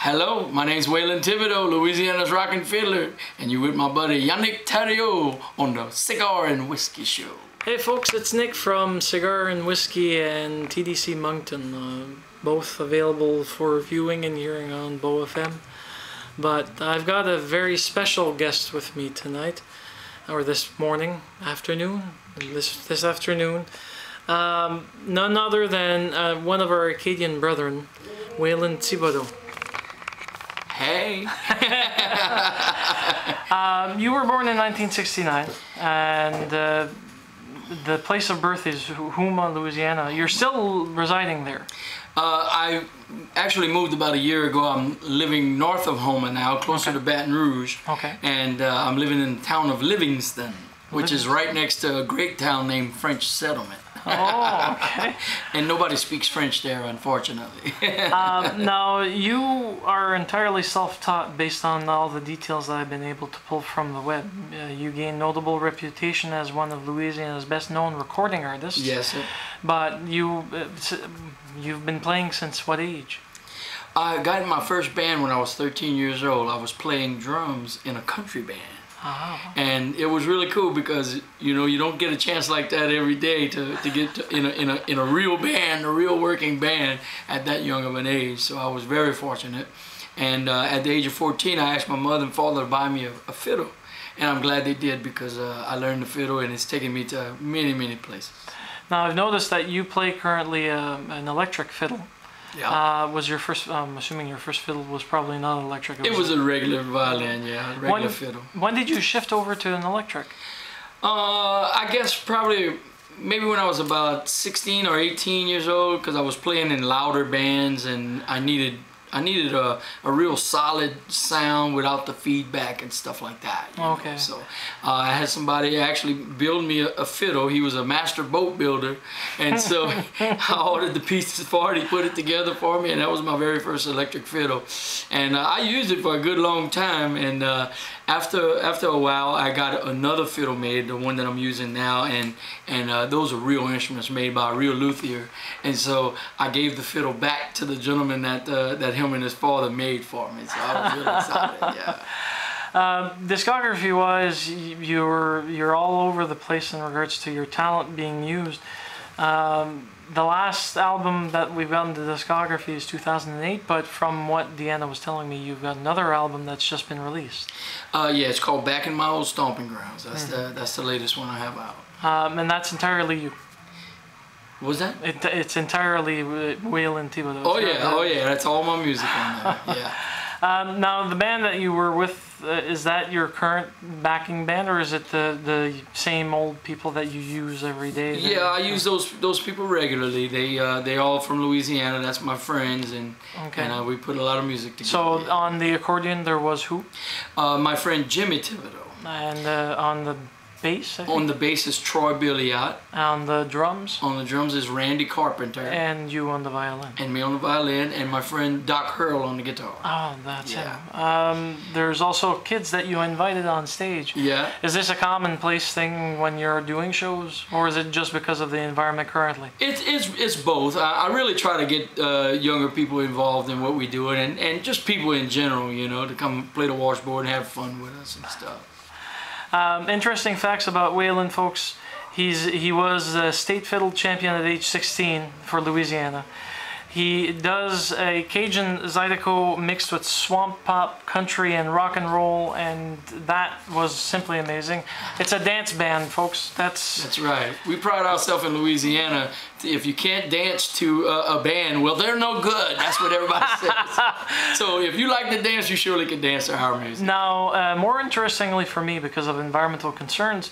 Hello, my name's Waylon Thibodeau, Louisiana's rockin' fiddler, and you with my buddy Yannick Tario on the Cigar and Whiskey Show. Hey folks, it's Nick from Cigar and Whiskey and TDC Moncton, both available for viewing and hearing on Beau FM. But I've got a very special guest with me tonight, or this afternoon. None other than one of our Acadian brethren, Waylon Thibodeau. Hey! You were born in 1969, and the place of birth is Houma, Louisiana. You're still residing there. I actually moved about a year ago. I'm living north of Houma now, closer to Baton Rouge. Okay. And I'm living in the town of Livingston, which is right next to a great town named French Settlement. Oh, okay. And nobody speaks French there, unfortunately. Now, you are entirely self-taught based on all the details that I've been able to pull from the web. You gained notable reputation as one of Louisiana's best-known recording artists. Yes, sir. But you've been playing since what age? I got in my first band when I was 13 years old. I was playing drums in a country band. Oh. And it was really cool because you don't get a chance like that every day to get in a real band, a real working band at that young of an age. So I was very fortunate. And at the age of 14, I asked my mother and father to buy me a fiddle, and I'm glad they did because I learned the fiddle and it's taken me to many places. Now I've noticed that you play currently an electric fiddle. Yeah. Was your first? I'm assuming your first fiddle was probably not electric. It was a regular violin, yeah, regular fiddle. When did you shift over to an electric? I guess probably maybe when I was about 16 or 18 years old, because I was playing in louder bands and I needed a real solid sound without the feedback and stuff like that. Okay. So I had somebody actually build me a fiddle. He was a master boat builder, and so I ordered the pieces for it. He put it together for me, and that was my very first electric fiddle. And I used it for a good long time. And after a while, I got another fiddle made, the one that I'm using now, and those are real instruments made by a real luthier. And so I gave the fiddle back to the gentleman that him and his father made for me. So I was really excited. Yeah. Discography-wise, you're all over the place in regards to your talent being used. The last album that we've got in the discography is 2008, but from what Deanna was telling me, you've got another album that's just been released. Yeah, it's called Back in My Old Stomping Grounds. That's the latest one I have out. And that's entirely you. What was that? It's entirely Waylon Thibodeau. Oh yeah, that's all my music on there. Yeah. Now the band that you were with, is that your current backing band, or is it the same old people that you use every day? Yeah, I use those people regularly. They're all from Louisiana. That's my friends, and we put a lot of music together. So on the accordion there was who? My friend Jimmy Thibodeau. And on the bass? On the bass is Troy Billiot. On the drums? On the drums is Randy Carpenter. And you on the violin? And me on the violin, and my friend Doc Hurl on the guitar. Oh, that's him. There's also kids that you invited on stage. Yeah. Is this a commonplace thing when you're doing shows, or is it just because of the environment currently? It's both. I really try to get younger people involved in what we do, and just people in general, to come play the washboard and have fun with us and stuff. Interesting facts about Waylon, folks. He was a state fiddle champion at age 16 for Louisiana. He does a Cajun Zydeco mixed with swamp pop, country, and rock and roll, and that was simply amazing. It's a dance band, folks. That's right. We pride ourselves in Louisiana. If you can't dance to a band, well, they're no good. That's what everybody says. So if you like to dance, you surely can dance to our music. Now, more interestingly for me, because of environmental concerns,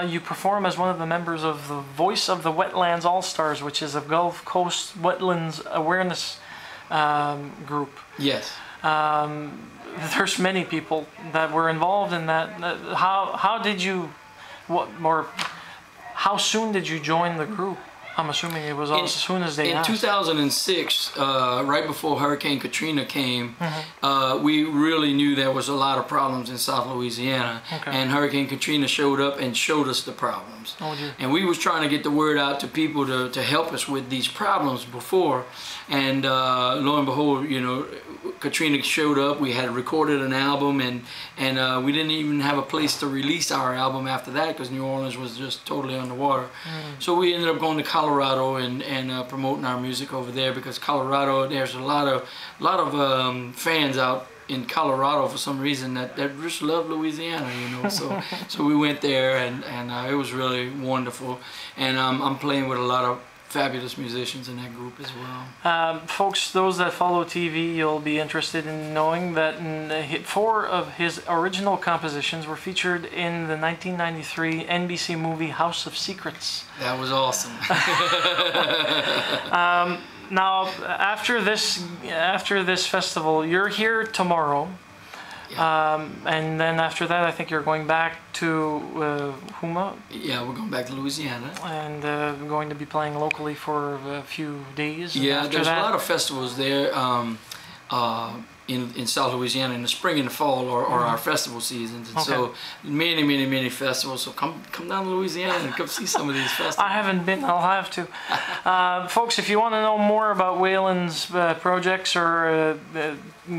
you perform as one of the members of the Voice of the Wetlands All-Stars, which is a Gulf Coast Wetlands awareness group. Yes. There's many people that were involved in that. How did you, how soon did you join the group? I'm assuming it was as soon as they asked. In 2006, right before Hurricane Katrina came, we really knew there was a lot of problems in South Louisiana. Okay. And Hurricane Katrina showed up and showed us the problems. Oh, dear. And we was trying to get the word out to people to help us with these problems before. And lo and behold, you know, Katrina showed up. We had recorded an album, and we didn't even have a place to release our album after that because New Orleans was just totally underwater. So we ended up going to Colorado and promoting our music over there, because Colorado, there's a lot of fans out in Colorado for some reason that just love Louisiana, you know. So we went there, and it was really wonderful. And I'm playing with a lot of fabulous musicians in that group as well. Folks, those that follow TV, you'll be interested in knowing that 4 of his original compositions were featured in the 1993 NBC movie House of Secrets. That was awesome. Now, after this festival, you're here tomorrow. Yeah. And then after that, I think you're going back to Houma. Yeah, we're going back to Louisiana. And going to be playing locally for a few days. Yeah, there's a lot of festivals there in South Louisiana in the spring and the fall, or our festival seasons. And so many festivals. So come down to Louisiana and come see some of these festivals. I haven't been. I'll have to. Folks, if you want to know more about Waylon's projects or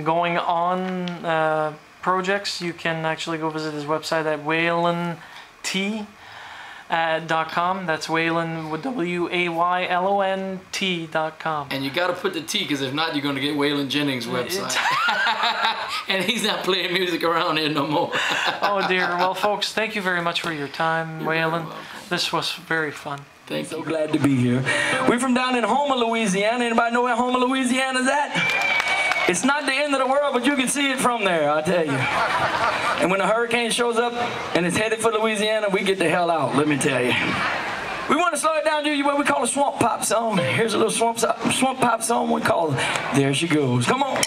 going on projects, you can actually go visit his website at WaylonT.com. That's Waylon with WAYLONT.com. And you got to put the T, because if not, you're going to get Waylon Jennings' website. And he's not playing music around here no more. Oh dear. Well, folks, thank you very much for your time, Waylon. This was very fun. Thank you. So glad to be here. We're from down in Houma, Louisiana. Anybody know where Houma, Louisiana's at? It's not the end of the world, but you can see it from there, I'll tell you. And when a hurricane shows up and it's headed for Louisiana, we get the hell out, let me tell you. We want to slow it down to what we call a swamp pop song. Here's a little swamp pop song we call There She Goes. Come on.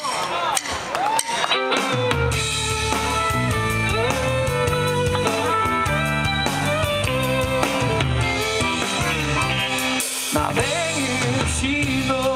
Now there she goes.